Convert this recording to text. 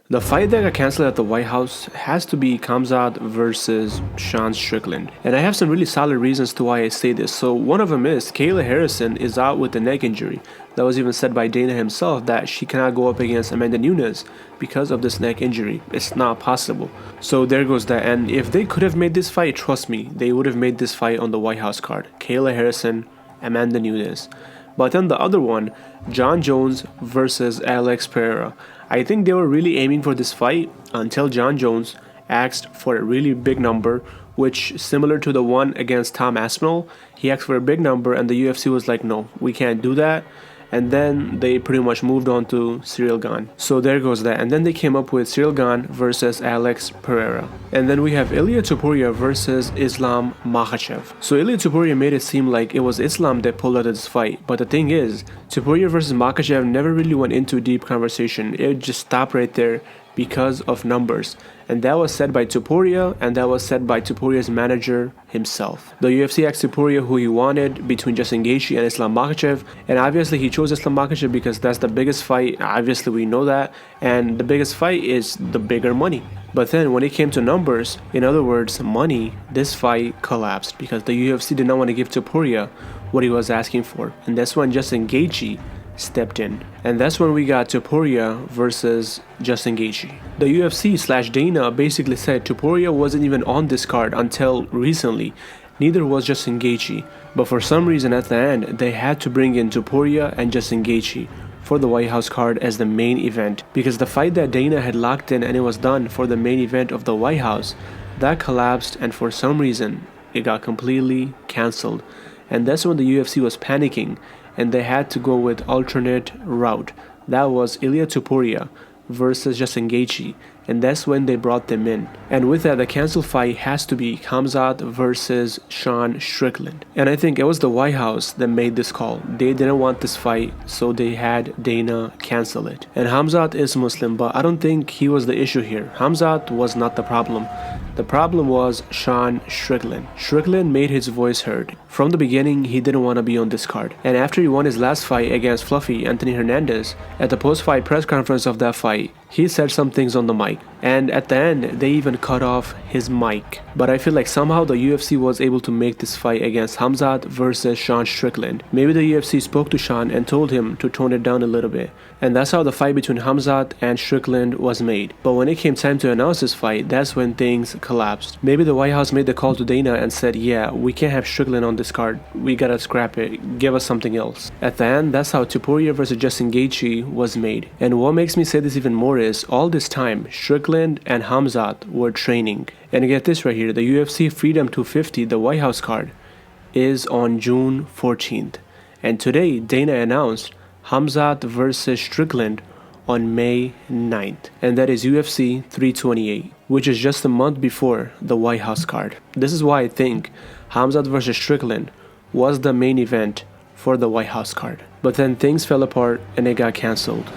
The fight that got cancelled at the White House has to be Khamzat versus Sean Strickland. And I have some really solid reasons to why I say this. So one of them is Kayla Harrison is out with a neck injury. That was even said by Dana himself that she cannot go up against Amanda Nunes because of this neck injury. It's not possible. So there goes that. And if they could have made this fight, trust me, they would have made this fight on the White House card. Kayla Harrison, Amanda Nunes. But then the other one, Jon Jones versus Alex Pereira. I think they were really aiming for this fight until Jon Jones asked for a really big number, which similar to the one against Tom Aspinall, he asked for a big number and the UFC was like, no, we can't do that. And then they pretty much moved on to Ciryl Gane. So there goes that. And then they came up with Ciryl Gane versus Alex Pereira. And then we have Ilia Topuria versus Islam Makhachev. So Ilia Topuria made it seem like it was Islam that pulled out of this fight. But the thing is, Topuria versus Makhachev never really went into deep conversation. It just stopped right there because of numbers. And that was said by Topuria, and that was said by Topuria's manager himself. The UFC asked Topuria who he wanted between Justin Gaethje and Islam Makhachev, and obviously he chose Islam Makhachev because that's the biggest fight. Obviously we know that, and the biggest fight is the bigger money. But then when it came to numbers, in other words money, this fight collapsed because the UFC did not want to give Topuria what he was asking for. And that's when Justin Gaethje stepped in. And that's when we got Topuria versus Justin Gaethje. The UFC/Dana basically said Topuria wasn't even on this card until recently. Neither was Justin Gaethje. But for some reason at the end, they had to bring in Topuria and Justin Gaethje for the White House card as the main event. Because the fight that Dana had locked in and it was done for the main event of the White House, that collapsed and for some reason it got completely cancelled. And that's when the UFC was panicking and they had to go with alternate route. That was Ilia Topuria versus Justin Gaethje, and that's when they brought them in. And with that, the cancelled fight has to be Khamzat versus Sean Strickland. And I think it was the White House that made this call. They didn't want this fight, so they had Dana cancel it. And Khamzat is Muslim, but I don't think he was the issue here. Khamzat was not the problem. The problem was Sean Strickland. Strickland made his voice heard. From the beginning, he didn't want to be on this card. And after he won his last fight against Fluffy Anthony Hernandez, at the post-fight press conference of that fight, he said some things on the mic. And at the end, they even cut off his mic. But I feel like somehow the UFC was able to make this fight against Khamzat versus Sean Strickland. Maybe the UFC spoke to Sean and told him to tone it down a little bit. And that's how the fight between Khamzat and Strickland was made. But when it came time to announce this fight, that's when things collapsed. Maybe the White House made the call to Dana and said, yeah, we can't have Strickland on this card. We gotta scrap it. Give us something else. At the end, that's how Topuria versus Justin Gaethje was made. And what makes me say this even more is, all this time, Strickland and Khamzat were training. And get this right here, the UFC Freedom 250, the White House card, is on June 14th. And today, Dana announced Khamzat versus Strickland on May 9th. And that is UFC 328, which is just a month before the White House card. This is why I think Khamzat versus Strickland was the main event for the White House card. But then things fell apart and it got cancelled.